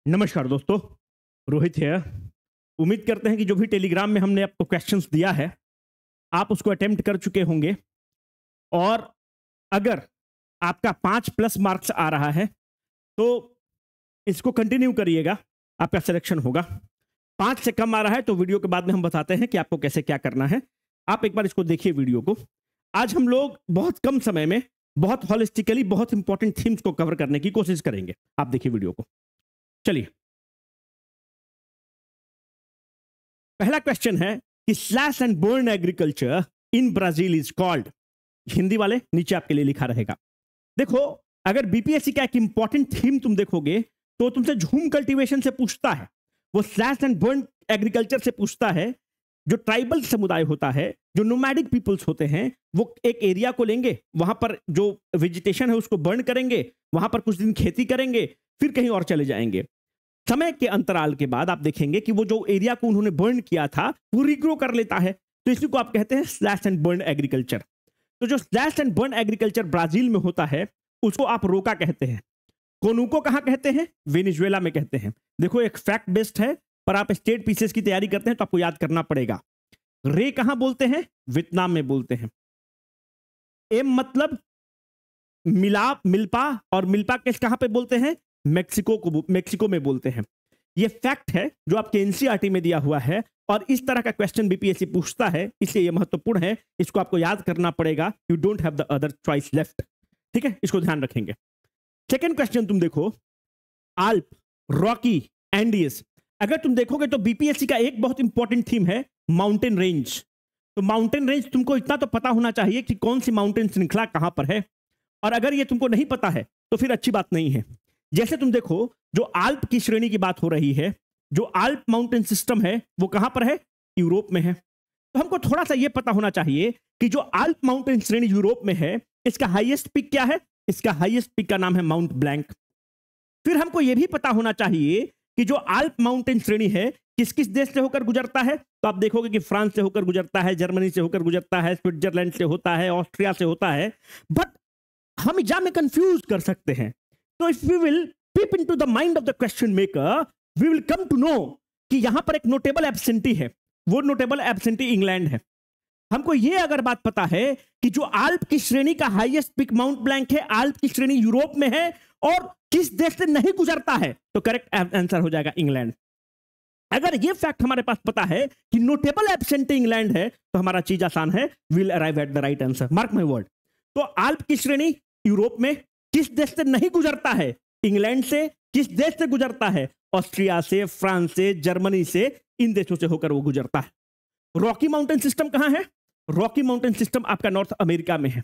नमस्कार दोस्तों, रोहित है। उम्मीद करते हैं कि जो भी टेलीग्राम में हमने आपको क्वेश्चंस दिया है, आप उसको अटेम्प्ट कर चुके होंगे। और अगर आपका 5 प्लस मार्क्स आ रहा है तो इसको कंटिन्यू करिएगा, आपका सिलेक्शन होगा। 5 से कम आ रहा है तो वीडियो के बाद में हम बताते हैं कि आपको कैसे क्या करना है। आप एक बार इसको देखिए वीडियो को। आज हम लोग बहुत कम समय में बहुत हॉलिस्टिकली बहुत इंपॉर्टेंट थीम्स को कवर करने की कोशिश करेंगे। आप देखिए वीडियो को। चलिए, पहला क्वेश्चन है कि slash and burn agriculture in Brazil is called. Hindi वाले नीचे आपके लिए लिखा रहेगा। देखो, अगर बीपीएससी का एक इंपॉर्टेंट थीम तुम देखोगे तो तुमसे झूम कल्टीवेशन से पूछता है, वो स्लैश एंड बर्न एग्रीकल्चर से पूछता है। जो ट्राइबल समुदाय होता है, जो नोमैडिक पीपल्स होते हैं, वो एक एरिया को लेंगे, वहां पर जो वेजिटेशन है उसको बर्न करेंगे, वहां पर कुछ दिन खेती करेंगे, फिर कहीं और चले जाएंगे। समय के अंतराल के बाद आप देखेंगे कि वो जो एरिया को उन्होंने बर्न किया था वो रिग्रो कर लेता है। तो इसी को आप कहते हैं स्लैश एंड बर्न एग्रीकल्चर। तो जो slash and burn agriculture Brazil में होता है उसको आप रोका कहते हैं। कोनुको कहां कहते हैं? वेनेजुएला में कहते हैं। देखो, एक फैक्ट बेस्ड है, पर आप स्टेट पीसेस की तैयारी करते हैं तो आपको याद करना पड़ेगा। रे कहां बोलते हैं? वियतनाम में बोलते हैं। एम मतलब मिलाप, मिल्पा, और मिल्पा केस कहां पे बोलते हैं? मेक्सिको में बोलते हैं। ये फैक्ट है जो आपके एनसीईआरटी में दिया हुआ है, और इस तरह का क्वेश्चन बीपीएससी पूछता है, इसलिए ये महत्वपूर्ण है। इसको आपको याद करना पड़ेगा। You don't have the other choice left. ठीक है, इसको ध्यान रखेंगे। सेकेंड क्वेश्चन तुम देखो, आल्प, रॉकी, एंडीज। अगर तुम देखोगे तो बीपीएससी का एक बहुत इंपॉर्टेंट थीम है माउंटेन रेंज। तो माउंटेन रेंज तुमको इतना तो पता होना चाहिए कि कौन सी माउंटेन श्रृंखला कहां पर है। और अगर ये तुमको नहीं पता है तो फिर अच्छी बात नहीं है। जैसे तुम देखो, जो आल्प की श्रेणी की बात हो रही है, जो आल्प माउंटेन सिस्टम है वो कहां पर है? यूरोप में है। तो हमको थोड़ा सा ये पता होना चाहिए कि जो आल्प माउंटेन श्रेणी यूरोप में है, इसका हाईएस्ट पीक क्या है? इसका हाईएस्ट पीक का नाम है माउंट ब्लैंक। फिर हमको यह भी पता होना चाहिए कि जो आल्प माउंटेन श्रेणी है किस किस देश से होकर गुजरता है। तो आप देखोगे कि फ्रांस से होकर गुजरता है, जर्मनी से होकर गुजरता है, स्विट्जरलैंड से होता है, ऑस्ट्रिया से होता है। बट हम एग्जाम में कंफ्यूज कर सकते हैं। तो if we will peep into the mind of the question maker, we will come to know कि यहां पर एक नोटेबल एब्सेंटी है। वो नोटेबल एब्सेंटी इंग्लैंड है। हमको ये अगर बात पता है कि जो आल्प की श्रेणी का हाईएस्ट पिक माउंट ब्लैंक है, आल्प की श्रेणी यूरोप में है और किस देश से नहीं गुजरता है, तो करेक्ट आंसर हो जाएगा इंग्लैंड। अगर ये फैक्ट हमारे पास पता है कि नोटेबल एब्सेंटी इंग्लैंड है, तो हमारा चीज आसान है, will arrive at the right answer. Mark my word. तो आल्प की श्रेणी यूरोप में किस देश से नहीं गुजरता है? इंग्लैंड से। किस देश से गुजरता है? ऑस्ट्रिया से, फ्रांस से, जर्मनी से। इन देशों से होकर वो गुजरता है। रॉकी माउंटेन सिस्टम कहां है? रॉकी माउंटेन सिस्टम आपका नॉर्थ अमेरिका में है।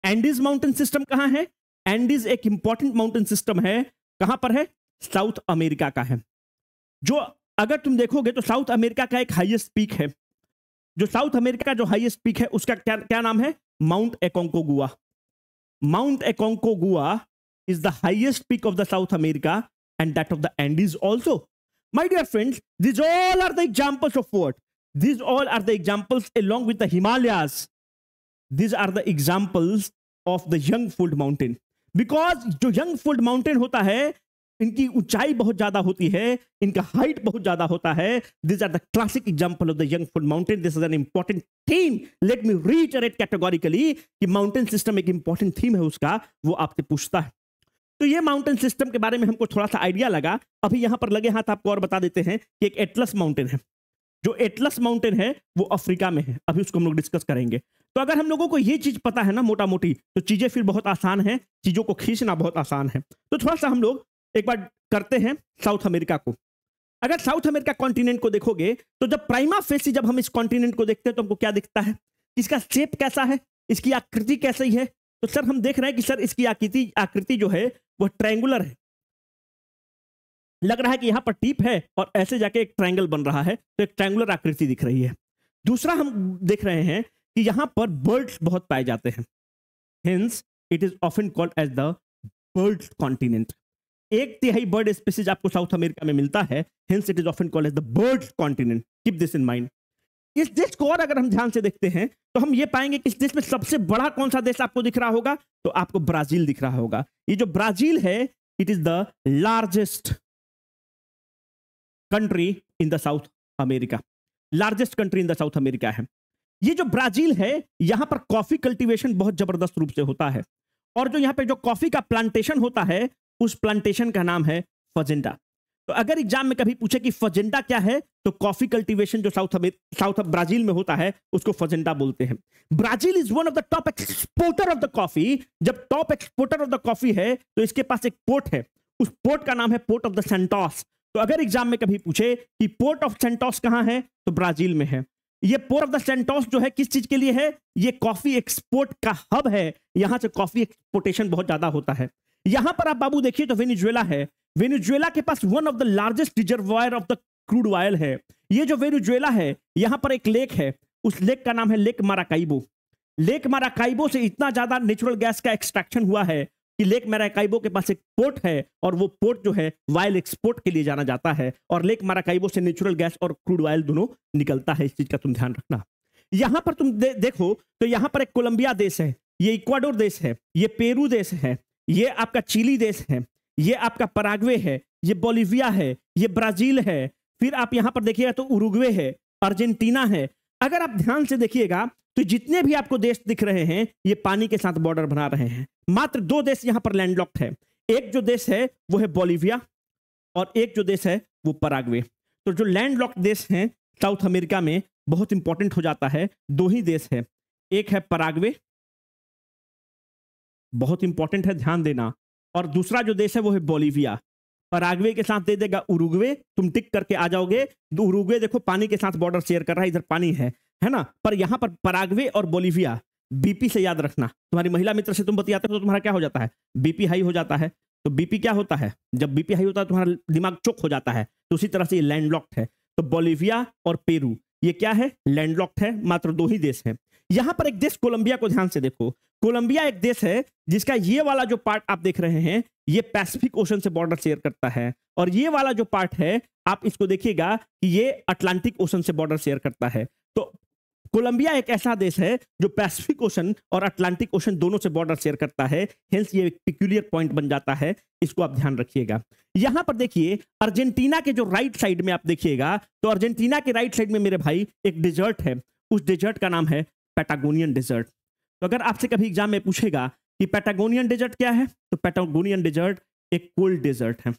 एंडीज माउंटेन सिस्टम कहां है? एंडीज एक इंपॉर्टेंट माउंटेन सिस्टम है। कहां पर है? साउथ अमेरिका का है। जो अगर तुम देखोगे तो साउथ अमेरिका का एक हाईएस्ट पीक है। जो साउथ अमेरिका का जो हाईएस्ट पीक है उसका क्या क्या नाम है? Mount Aconcagua. Mount Aconcagua is the highest peak of the South America and that of the Andes also. My dear friends, these all are the examples of what? These all are the examples along with the Himalayas. These are the examples of the young fold mountain. Because जो young fold mountain होता है, इनकी ऊंचाई बहुत ज्यादा होती है, इनका हाइट बहुत ज्यादा होता है। These are the classic example of the young fold mountain. This is an important theme. Let me reiterate categorically कि mountain system एक important theme है उसका, वो आपसे पूछता है। तो ये माउंटेन सिस्टम के बारे में हमको थोड़ा सा आइडिया लगा। अभी यहां पर लगे हाथ आपको और बता देते हैं कि एक एटलस माउंटेन है। जो एटलस माउंटेन है वो अफ्रीका में है। अभी उसको हम लोग डिस्कस करेंगे। तो अगर हम लोगों को ये चीज पता है ना मोटा मोटी, तो चीजें फिर बहुत आसान है, चीजों को खींचना बहुत आसान है। तो थोड़ा सा हम लोग एक बार करते हैं साउथ अमेरिका को। अगर साउथ अमेरिका कॉन्टिनेंट को देखोगे तो जब प्राइमा फेसी जब हम इस कॉन्टिनेंट को देखते हैं तो हमको क्या दिखता है? इसका शेप कैसा है, इसकी आकृति कैसी है? तो सर हम देख रहे हैं कि सर इसकी आकृति जो है वो ट्रायंगुलर है। लग रहा है कि यहां पर टिप है और ऐसे जाके एक ट्रायंगल बन रहा है, तो एक ट्रायंगुलर आकृति दिख रही है। दूसरा हम देख रहे हैं कि यहां पर बर्ड्स बहुत पाए जाते हैं। Hence it is often called as the birds continent. 1/3 bird species आपको साउथ अमेरिका में मिलता है। Hence it is often called as the birds continent. Keep this in mind. इस देश को और अगर हम ध्यान से देखते हैं तो हम ये पाएंगे कि इस देश में सबसे बड़ा कौन सा देश आपको दिख रहा होगा? तो आपको ब्राजील दिख रहा होगा। ये जो ब्राजील है, it is the largest country in the south America, largest country in the south America है। ये जो ब्राजील है, यहां पर कॉफी कल्टीवेशन बहुत जबरदस्त रूप से होता है, और जो यहां पे जो कॉफी का प्लांटेशन होता है, उस प्लांटेशन का नाम है फजेंडा। तो अगर एग्जाम में कभी पूछे कि फजेंडा क्या है, तो कॉफी कल्टीवेशन जो साउथ ब्राजील में होता है उसको फजेंडा बोलते हैं। Brazil is one of the top exporter of the coffee. जब top exporter of the coffee है तो इसके पास एक पोर्ट है, उस पोर्ट का नाम है पोर्ट ऑफ द सेंटोस। तो अगर एग्जाम में कभी पूछे कि पोर्ट ऑफ सेंटोस कहां है, तो ब्राजील में है। ये पोर्ट ऑफ द सेंटोस जो है किस चीज के लिए है? ये कॉफी एक्सपोर्ट का हब है, यहां से कॉफी एक्सपोर्टेशन बहुत ज्यादा होता है। यहां पर आप बाबू देखिए तो वेनेजुएला है। वेनेजुएला के पास one of the largest reservoir of the crude oil है। ये जो वेनेजुएला है, यहां पर एक लेक है, उस लेक का नाम है लेक माराकाइबो। लेक माराकाइबो से इतना ज्यादा नेचुरल गैस का एक्सट्रैक्शन हुआ है कि लेक माराकाइबो के पास एक पोर्ट है, और वो पोर्ट जो है वायल एक्सपोर्ट के लिए जाना जाता है, और लेक माराकाइबो से नेचुरल गैस और क्रूड ऑयल दोनों निकलता है। इस चीज का तुम ध्यान रखना। यहां पर तुम देखो तो यहां पर एक कोलंबिया देश है, ये इक्वाडोर देश है, ये पेरू देश है, ये आपका चिली देश है, ये आपका पराग्वे है, ये बोलिविया है, ये ब्राजील है, फिर आप यहां पर देखिएगा तो उरुग्वे है, अर्जेंटीना है। अगर आप ध्यान से देखिएगा तो जितने भी आपको देश दिख रहे हैं, ये पानी के साथ बॉर्डर बना रहे हैं। मात्र 2 देश यहां पर लैंडलॉक्ड है। एक जो देश है वो है बोलिविया, और एक जो देश है वो पराग्वे। तो जो लैंडलॉक्ड देश हैं साउथ अमेरिका में, बहुत इंपॉर्टेंट हो जाता है, 2 ही देश है। एक है पराग्वे, बहुत इंपॉर्टेंट है, ध्यान देना, और दूसरा जो देश है वो है बोलिविया। पराग्वे के साथ दे देगा उरुग्वे, तुम टिक करके आ जाओगे। उरुग्वे देखो पानी के साथ बॉर्डर शेयर कर रहा है, इधर पानी है ना। पर यहां पर पराग्वे और बोलिविया, बीपी से याद रखना। तुम्हारी महिला मित्र से तुम बतियाते हो तो तुम्हारा क्या हो जाता है? बीपी हाई हो जाता है। तो बीपी क्या होता है? जब बीपी हाई होता है तुम्हारा दिमाग चोक हो जाता है। तो उसी तरह से ये लैंडलॉक्ड है। तो बोलिविया और पेरू ये क्या है? लैंडलॉक्ड है, मात्र 2 ही देश है। यहां पर एक देश कोलंबिया को ध्यान से देखो। कोलंबिया एक देश है जिसका ये वाला जो पार्ट आप देख रहे हैं, ये पैसिफिक ओशन से बॉर्डर शेयर करता है, और ये वाला जो पार्ट है आप इसको देखिएगा कि ये अटलांटिक ओशन से बॉर्डर शेयर करता है। तो कोलंबिया एक ऐसा देश है जो पैसिफिक ओशन और अटलांटिक ओशन दोनों से बॉर्डर शेयर करता है, हेंस ये एक पिक्यूलियर पॉइंट बन जाता है। इसको आप ध्यान रखिएगा। यहां पर देखिए अर्जेंटीना के जो राइट साइड में आप देखिएगा, तो अर्जेंटीना के राइट साइड में मेरे भाई एक डिजर्ट है, उस डिजर्ट का नाम है पैटागोनियन डिजर्ट। तो अगर आपसे कभी एग्जाम में पूछेगा कि पैटागोनियन डिजर्ट क्या है, तो पैटागोनियन डिजर्ट एक कोल्ड डिजर्ट है।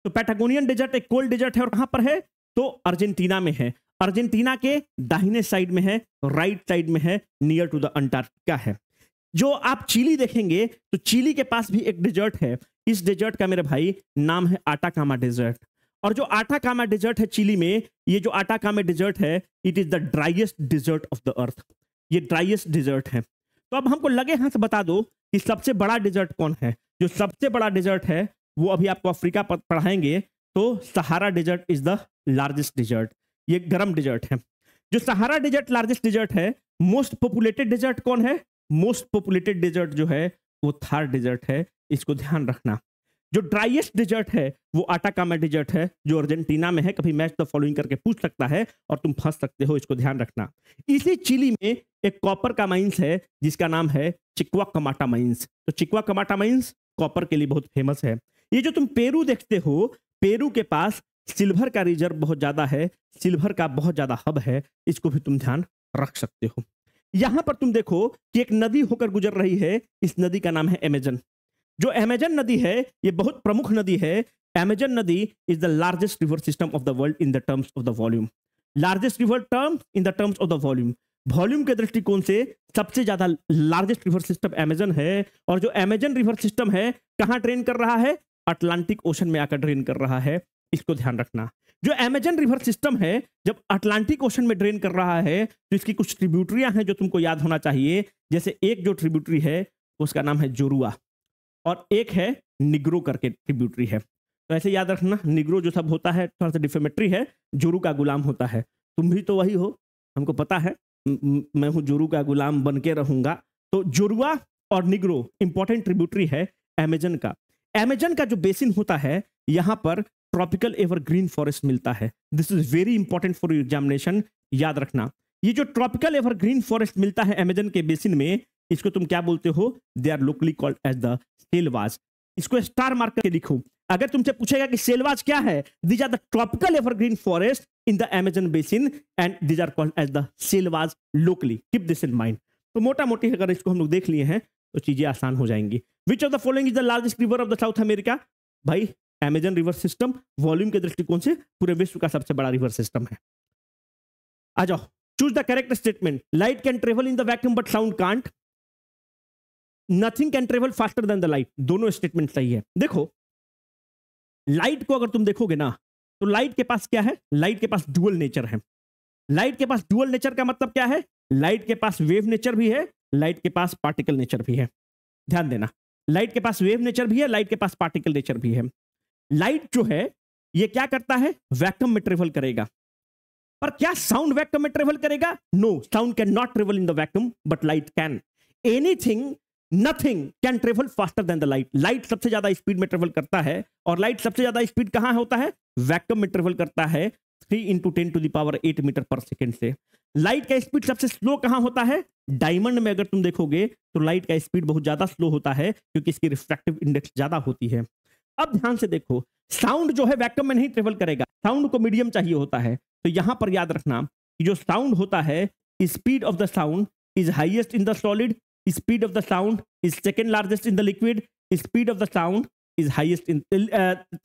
तो पैटागोनियन डिजर्ट एक कोल्ड डिजर्ट है, और कहां पर है? तो अर्जेंटीना में है। अर्जेंटीना के दाहिने साइड में है, राइट साइड में है, नियर टू द अंटार्कटिका है। जो आप चिली देखेंगे तो चिली के पास भी एक डिजर्ट है। इस डिजर्ट का मेरे भाई नाम है आटाकामा डिजर्ट। और जो आटाकामा डिजर्ट है चिली में, ये जो आटाकामा डिजर्ट है, it is the driest desert of the earth. ये ड्राइएस्ट डिजर्ट है। तो अब हमको लगे हाथ बता दो कि सबसे बड़ा डिजर्ट कौन है। जो सबसे बड़ा डिजर्ट है वो अभी आपको अफ्रीका पर पढ़ाएंगे। तो Sahara desert is the largest desert, ये गर्म डिजर्ट है। जो सहारा डिजर्ट लार्जेस्ट डिजर्ट है, मोस्ट पॉपुलेटेड डिजर्ट कौन है? मोस्ट पॉपुलेटेड डिजर्ट जो है वो थार डिजर्ट है, इसको ध्यान रखना। जो ड्राइएस्ट डिजर्ट है वो आटाकामा डिजर्ट है, जो अर्जेंटीना में है। कभी मैच द फॉलोइंग करके पूछ सकता है और तुम फंस सकते हो, इसको ध्यान रखना। इसी चिली में एक कॉपर का माइंस है जिसका नाम है चिक्वाकमाटा माइंस। तो चिक्वाकमाटा माइंस कॉपर के लिए बहुत फेमस है। ये जो तुम पेरू देखते हो, पेरू के पास सिल्वर का रिजर्व बहुत ज्यादा है, सिल्वर का बहुत ज्यादा हब है, इसको भी तुम ध्यान रख सकते हो। यहां पर तुम देखो कि एक नदी होकर गुजर रही है, इस नदी का नाम है अमेजन। जो अमेजन नदी है ये बहुत प्रमुख नदी है। अमेजन नदी is the largest river system of the world in the terms of the volume. Largest river term in the terms of the volume, volume के दृष्टिकोण से सबसे ज्यादा लार्जेस्ट रिवर सिस्टम अमेजन है। और जो अमेजन रिवर सिस्टम है कहां ड्रेन कर रहा है? अटलांटिक ओशन में आकर ड्रेन कर रहा है, इसको ध्यान रखना। जो अमेजन रिवर सिस्टम है जब अटलांटिक ओशन में ड्रेन कर रहा है तो इसकी कुछ ट्रिब्यूटरियां हैं जो तुमको याद होना चाहिए। जैसे एक जो ट्रिब्यूटरी है उसका नाम है जोरुआ, और एक है निग्रो करके ट्रिब्यूटरी है। तो ऐसे याद रखना, निग्रो जो सब होता है थोड़ा सा डिफेमेटरी है, जोरू का गुलाम होता है। तुम भी तो वही हो, हमको पता है, मैं हूं जोरू का गुलाम बन के रहूंगा। तो जोरुआ और निग्रो इंपॉर्टेंट ट्रिब्यूटरी है अमेजन का। अमेजन का जो बेसिन होता है यहां पर ट्रॉपिकल एवरग्रीन फॉरेस्ट मिलता है। This is very important for examination, याद रखना। ये जो ट्रॉपिकल एवरग्रीन फॉरेस्ट मिलता है अमेजन के बेसिन में, इसको तुम क्या बोलते हो? They are locally called as the selvas. इसको स्टार मार्क करके लिखो। अगर तुमसे पूछेगा कि सेल्वाज क्या है, these are the tropical evergreen forest in the Amazon basin and these are called as the selvas locally, keep this in mind. तो मोटा मोटी अगर इसको हम लोग देख लिए हैं तो चीजें आसान हो जाएंगी। Which of the following is the largest river of the south America? भाई अमेजन रिवर सिस्टम वॉल्यूम के दृष्टिकोण से पूरे विश्व का सबसे बड़ा रिवर सिस्टम है। आ जाओ, choose the correct statement. Light can travel in the vacuum but sound can't. Nothing can travel faster than the light. दोनों स्टेटमेंट सही है। देखो लाइट को अगर तुम देखोगे ना तो लाइट के पास क्या है, लाइट के पास डुअल नेचर है। लाइट के पास डुअल नेचर का मतलब क्या है? लाइट के पास वेव नेचर भी है, लाइट के पास पार्टिकल नेचर भी है। ध्यान देना, लाइट के पास वेव नेचर भी है, लाइट के पास पार्टिकल नेचर भी है। लाइट जो है ये क्या करता है? वैक्यूम में ट्रेवल करेगा। पर क्या साउंड वैक्यूम में ट्रेवल करेगा? No, sound can not travel in the vacuum but light can. Anything, nothing can travel faster than the light. Light सबसे ज्यादा स्पीड में ट्रेवल करता है, और लाइट सबसे ज्यादा स्पीड कहां होता है? वैक्यूम में ट्रेवल करता है 3 × 10⁸ मीटर पर सेकेंड से। लाइट का स्पीड सबसे स्लो कहां होता है? डायमंड में अगर तुम देखोगे तो लाइट का स्पीड बहुत ज्यादा स्लो होता है क्योंकि इसकी रिफ्रैक्टिव इंडेक्स ज्यादा होती है। अब ध्यान से देखो, साउंड जो है वैक्यूम में नहीं ट्रेवल करेगा, साउंड को मीडियम चाहिए होता है। तो यहां पर याद रखना कि जो साउंड होता है, speed of the sound is highest in the solid, speed of the sound is second largest in the liquid, speed of the sound is highest in,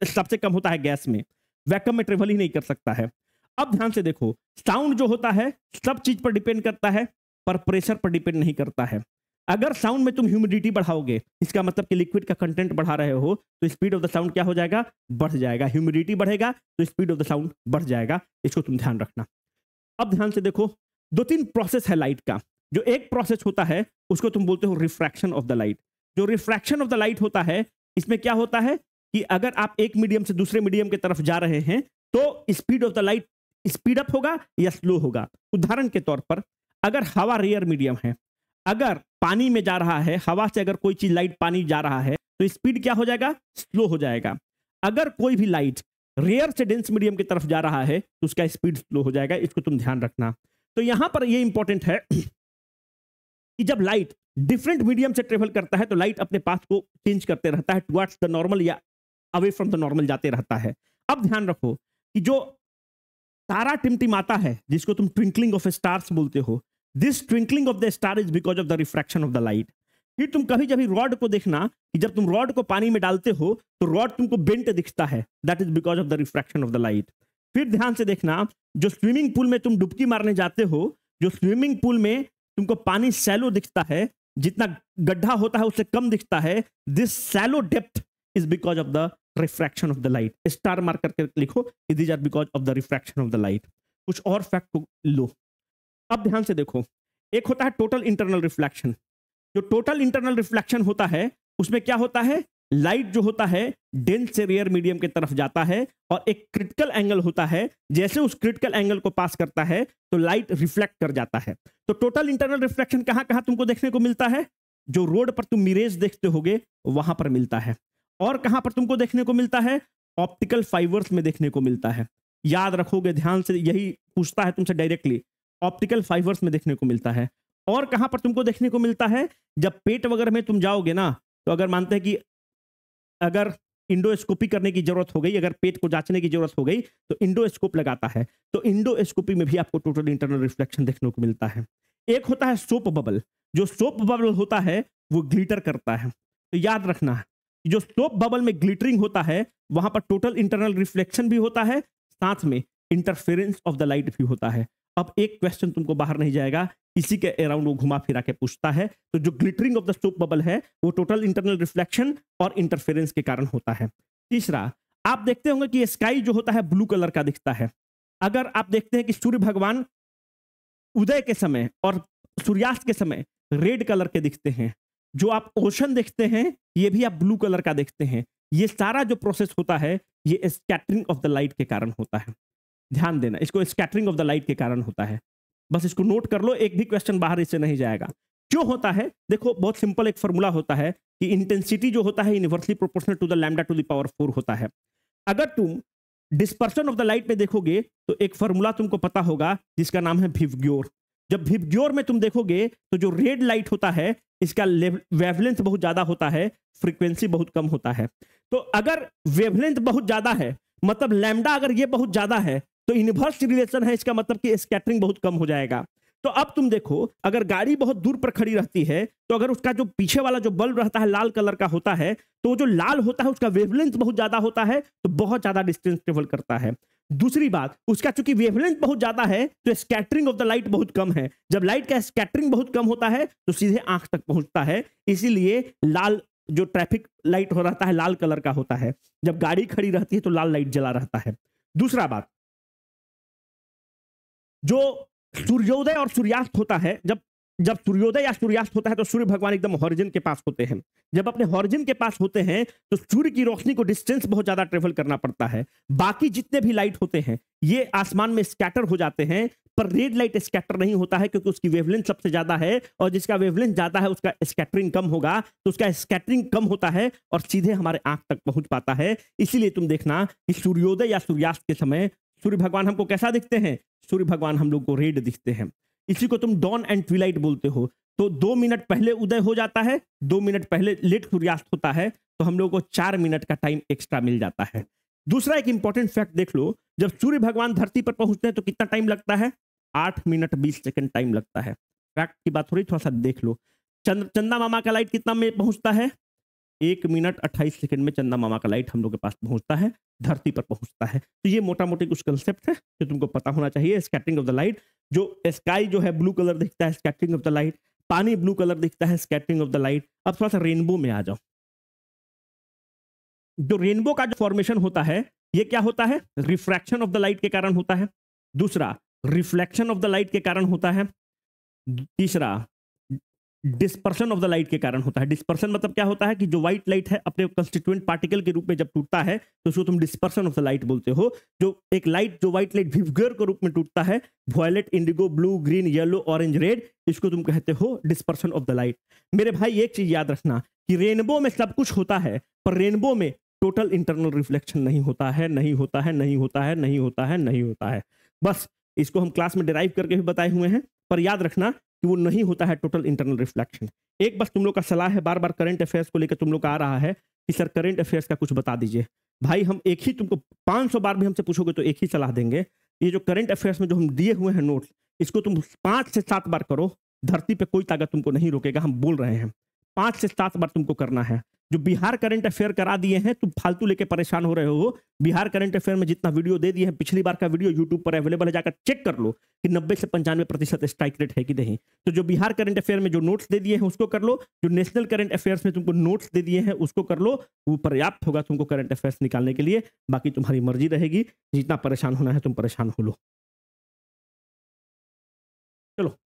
सबसे कम होता है गैस में, वैक्यूम में ट्रेवल ही नहीं कर सकता है। अब ध्यान से देखो, साउंड जो होता है सब चीज पर डिपेंड करता है पर प्रेशर पर डिपेंड नहीं करता है। अगर साउंड में तुम ह्यूमिडिटी बढ़ाओगे, इसका मतलब कि लिक्विड का कंटेंट बढ़ा रहे हो, तो स्पीड ऑफ द साउंड क्या हो जाएगा? बढ़ जाएगा। ह्यूमिडिटी बढ़ेगा तो स्पीड ऑफ द साउंड बढ़ जाएगा। इसको तुम ध्यान रखना। अब ध्यान से देखो, 2-3 प्रोसेस है लाइट का। जो एक प्रोसेस होता है उसको तुम बोलते हो रिफ्रैक्शन ऑफ द लाइट। जो रिफ्रैक्शन ऑफ द लाइट होता है, इसमें क्या होता है कि अगर आप एक मीडियम से दूसरे मीडियम की तरफ जा रहे हैं तो speed of the light speed up होगा या स्लो होगा। उदाहरण के तौर पर, अगर हवा रेयर मीडियम है, अगर पानी में जा रहा है, हवा से अगर कोई चीज लाइट पानी जा रहा है तो स्पीड क्या हो जाएगा? स्लो हो जाएगा। अगर कोई भी लाइट रेयर से डेंस मीडियम की तरफ जा रहा है तो उसका स्पीड स्लो हो जाएगा। इसको तुम ध्यान रखना। तो यहां पर यह इंपॉर्टेंट है कि जब लाइट डिफरेंट मीडियम से ट्रेवल करता है तो लाइट अपने पाथ को चेंज करते रहता है, टुवर्ड्स द नॉर्मल या अवे फ्रॉम द नॉर्मल जाते रहता है। अब ध्यान रखो कि जो तारा टिमटिमाता है, जिसको तुम ट्विंकलिंग ऑफ स्टार्स बोलते हो, this twinkling of the star is because of the refraction of the light. फिर तुम कभी जब रॉड को देखना कि जब तुम रॉड को पानी में डालते हो तो रॉड तुमको बेंट दिखता है, that is because of the refraction of the light. फिर ध्यान से देखना, जो स्विमिंग पूल में तुम डुबकी मारने जाते हो, जो स्विमिंग पूल में तुमको पानी सैलो दिखता है, जितना गड्ढा होता है उससे कम दिखता है, this shallow depth is because of the refraction of the light. Star mark करके लिखो, these are because of the refraction of the light. कुछ और फैक्ट को लो। अब ध्यान से देखो, एक होता है टोटल इंटरनल रिफ्लेक्शन। जो टोटल इंटरनल रिफ्लेक्शन होता है उसमें क्या होता है? लाइट जो होता है डेंस से रेयर मीडियम की तरफ जाता है और एक क्रिटिकल एंगल होता है, जैसे उस क्रिटिकल एंगल को पास करता है तो लाइट रिफ्लेक्ट कर जाता है। तो टोटल इंटरनल रिफ्लेक्शन कहां कहां तुमको देखने को मिलता है? जो रोड पर तुम मिरेज देखते होगे वहां पर मिलता है। और कहां पर तुमको देखने को मिलता है? ऑप्टिकल फाइबर्स में देखने को मिलता है। याद रखोगे ध्यान से, यही पूछता है तुमसे डायरेक्टली, ऑप्टिकल फाइबर्स में देखने को मिलता है। और कहां पर तुमको देखने को मिलता है? जब पेट वगैरह में तुम जाओगे ना, तो अगर मानते हैं कि अगर इंडोस्कोपी करने की जरूरत हो गई, अगर पेट को जांचने की जरूरत हो गई तो इंडोस्कोप लगाता है, तो इंडोस्कोपी में भी आपको टोटल इंटरनल रिफ्लेक्शन देखने को मिलता है। एक होता है सोप बबल। जो सोप बबल होता है वो ग्लिटर करता है। तो याद रखना, जो सोप बबल में ग्लिटरिंग होता है वहां पर टोटल इंटरनल रिफ्लेक्शन भी होता है, साथ में इंटरफेरेंस ऑफ द लाइट भी होता है। अब एक क्वेश्चन तुमको बाहर नहीं जाएगा, इसी के अराउंड वो घुमा फिरा के पूछता है। तो जो glittering of the soap bubble है वो टोटल इंटरनल रिफ्लेक्शन और इंटरफेरेंस के कारण होता है। तीसरा, आप देखते होंगे कि स्काई जो होता है ब्लू कलर का दिखता है। अगर आप देखते हैं कि सूर्य भगवान उदय के समय और सूर्यास्त के समय रेड कलर के दिखते हैं, जो आप ओशन देखते हैं ये भी आप ब्लू कलर का देखते हैं, ये सारा जो प्रोसेस होता है ये स्कैटरिंग ऑफ द लाइट के कारण होता है। ध्यान देना, इसको स्कैटरिंग ऑफ द लाइट के कारण होता है। बस इसको नोट कर लो, एक भी क्वेश्चन बाहर इससे नहीं जाएगा। क्यों होता है? देखो, बहुत सिंपल एक फॉर्मूला होता है कि इंटेंसिटी जो होता है inversely proportional to the lambda to the power 4 होता है। अगर तुम डिस्पर्शन ऑफ द लाइट में देखोगे तो एक फॉर्मूला तुमको पता होगा जिसका नाम है विवग्योर। जब विबग्योर में तुम देखोगे तो जो रेड लाइट होता है इसका वेवलेंथ बहुत ज्यादा होता है, फ्रीक्वेंसी बहुत कम होता है। तो अगर वेवलेंथ बहुत ज्यादा है मतलब लैम्डा अगर ये बहुत ज्यादा है तो इनवर्स रिलेशन है, इसका मतलब कि स्कैटरिंग बहुत कम हो जाएगा। तो अब तुम देखो अगर गाड़ी बहुत दूर पर खड़ी रहती है तो अगर उसका जो पीछे वाला जो बल्ब रहता है लाल कलर का होता है तो जो लाल होता है उसका वेवलेंथ बहुत ज्यादा होता है तो बहुत ज्यादा डिस्टेंस ट्रेवल करता है। दूसरी बात, उसका चूंकि वेवलेंथ बहुत ज्यादा है तो स्कैटरिंग ऑफ द लाइट बहुत कम है। जब लाइट का स्कैटरिंग बहुत कम होता है तो सीधे आंख तक पहुंचता है, इसीलिए लाल जो ट्रैफिक लाइट हो रहता है लाल कलर का होता है। जब गाड़ी खड़ी रहती है तो लाल लाइट जला रहता है। दूसरा बात, जो सूर्योदय और सूर्यास्त होता है, जब जब सूर्योदय या सूर्यास्त होता है तो सूर्य भगवान एकदम हॉरिजन के पास होते हैं। जब अपने हॉरिजन के पास होते हैं तो सूर्य की रोशनी को डिस्टेंस बहुत ज्यादा ट्रेवल करना पड़ता है। बाकी जितने भी लाइट होते हैं ये आसमान में स्कैटर हो जाते हैं, पर रेड लाइट स्कैटर नहीं होता है क्योंकि उसकी वेवलेंथ सबसे ज्यादा है और जिसका वेवलेंथ ज्यादा है उसका स्कैटरिंग कम होगा, तो उसका स्कैटरिंग कम होता है और सीधे हमारे आंख तक पहुंच पाता है। इसीलिए तुम देखना कि सूर्योदय या सूर्यास्त के समय सूर्य भगवान हमको कैसा दिखते हैं, सूर्य भगवान हम लोग को रेड दिखते हैं। इसी को तुम डॉन एंड ट्विलाइट बोलते हो। तो 2 मिनट पहले उदय हो जाता है, 2 मिनट पहले लेट सूर्यास्त होता है, तो हम लोग को 4 मिनट का टाइम एक्स्ट्रा मिल जाता है। दूसरा एक इंपॉर्टेंट फैक्ट देख लो, जब सूर्य भगवान धरती पर पहुंचते हैं तो कितना टाइम लगता है, 8 मिनट 20 सेकंड टाइम लगता है। फैक्ट की बात हो रही, थोड़ा सा देख लो। चंदा मामा का लाइट कितना में पहुंचता है, 1 मिनट 28 सेकंड में चंदा मामा का लाइट हम लोग के पास पहुंचता है, धरती पर पहुंचता है। तो ये मोटा मोटी कुछ कंसेप्ट है जो तुमको पता होना चाहिए। स्कैटरिंग ऑफ द लाइट, जो स्काई जो है ब्लू कलर दिखता है, स्कैटरिंग ऑफ द लाइट, पानी ब्लू कलर दिखता है, स्कैटरिंग ऑफ द लाइट। अब थोड़ा सा रेनबो में आ जाओ। जो रेनबो का जो फॉर्मेशन होता है ये क्या होता है, रिफ्रैक्शन ऑफ द लाइट के कारण होता है। दूसरा, रिफ्लेक्शन ऑफ द लाइट के कारण होता है। तीसरा, डिस्पर्शन ऑफ द लाइट के कारण होता है। डिस्पर्शन मतलब क्या होता है कि जो व्हाइट लाइट है अपने कंस्टिट्यूएंट पार्टिकल के रूप में जब टूटता है तो उसको तुम डिस्पर्शन ऑफ द लाइट बोलते हो। जो एक लाइट जो व्हाइट लाइट विवगर के रूप में टूटता है, violet, indigo, blue, green, yellow, orange, red, इसको तुम कहते हो डिस्पर्शन ऑफ द लाइट। मेरे भाई एक चीज याद रखना कि रेनबो में सब कुछ होता है पर रेनबो में टोटल इंटरनल रिफ्लेक्शन नहीं होता है, नहीं होता है, नहीं होता है, नहीं होता है, नहीं होता है। बस इसको हम क्लास में डिराइव करके भी बताए हुए हैं, पर याद रखना कि वो नहीं होता है टोटल इंटरनल रिफ्लेक्शन। एक बस तुम लोग का सलाह है, बार बार करंट अफेयर्स को लेकर तुम लोग का आ रहा है कि सर करंट अफेयर्स का कुछ बता दीजिए। भाई हम एक ही, तुमको 500 बार भी हमसे पूछोगे तो एक ही सलाह देंगे। ये जो करंट अफेयर्स में जो हम दिए हुए हैं नोट्स, इसको तुम 5 से 7 बार करो। धरती पे कोई ताकत तुमको नहीं रोकेगा, हम बोल रहे हैं। 5 से 7 बार तुमको करना है। जो बिहार करंट अफेयर करा दिए हैं तुम फालतू लेके परेशान हो रहे हो। बिहार करंट अफेयर में जितना वीडियो दे दिए हैं, पिछली बार का वीडियो यूट्यूब पर अवेलेबल है, जाकर चेक कर लो कि 90 से 95% स्ट्राइक रेट है कि नहीं। तो जो बिहार करंट अफेयर में जो नोट्स दे दिए हैं उसको कर लो, जो नेशनल करंट अफेयर्स में तुमको नोट्स दे दिए हैं उसको कर लो। वो पर्याप्त होगा तुमको करंट अफेयर्स निकालने के लिए। बाकी तुम्हारी मर्जी रहेगी, जितना परेशान होना है तुम परेशान हो लो। चलो,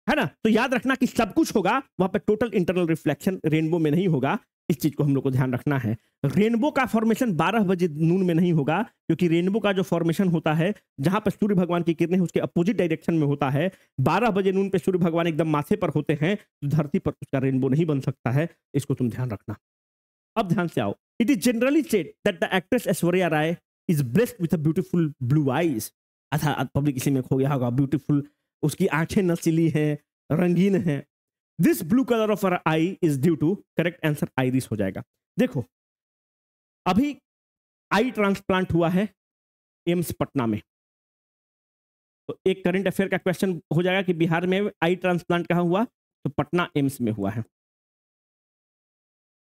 है ना। तो याद रखना कि सब कुछ होगा वहां पे टोटल इंटरनल रिफ्लेक्शन रेनबो में नहीं होगा। इस चीज को हम लोग को ध्यान रखना है। रेनबो का फॉर्मेशन 12 बजे नून में नहीं होगा, क्योंकि रेनबो का जो फॉर्मेशन होता है जहां पर सूर्य भगवान की किरणें उसके अपोजिट डायरेक्शन में होता है। 12 बजे नून पे सूर्य भगवान एकदम माथे पर होते हैं तो धरती पर उसका रेनबो नहीं बन सकता है। इसको तुम ध्यान रखना। अब ध्यान से आओ। It is generally said that the actress Aishwarya Rai is blessed with a beautiful blue eyes. अच्छा, पब्लिक इसी में खो गया होगा। ब्यूटीफुल, उसकी आंखें नसीली हैं, रंगीन हैं। This blue colour of her eye is due to, correct answer iris हो जाएगा। देखो, अभी आई ट्रांसप्लांट हुआ है एम्स पटना में, तो एक करंट अफेयर का क्वेश्चन हो जाएगा कि बिहार में आई ट्रांसप्लांट कहां हुआ, तो पटना एम्स में हुआ है।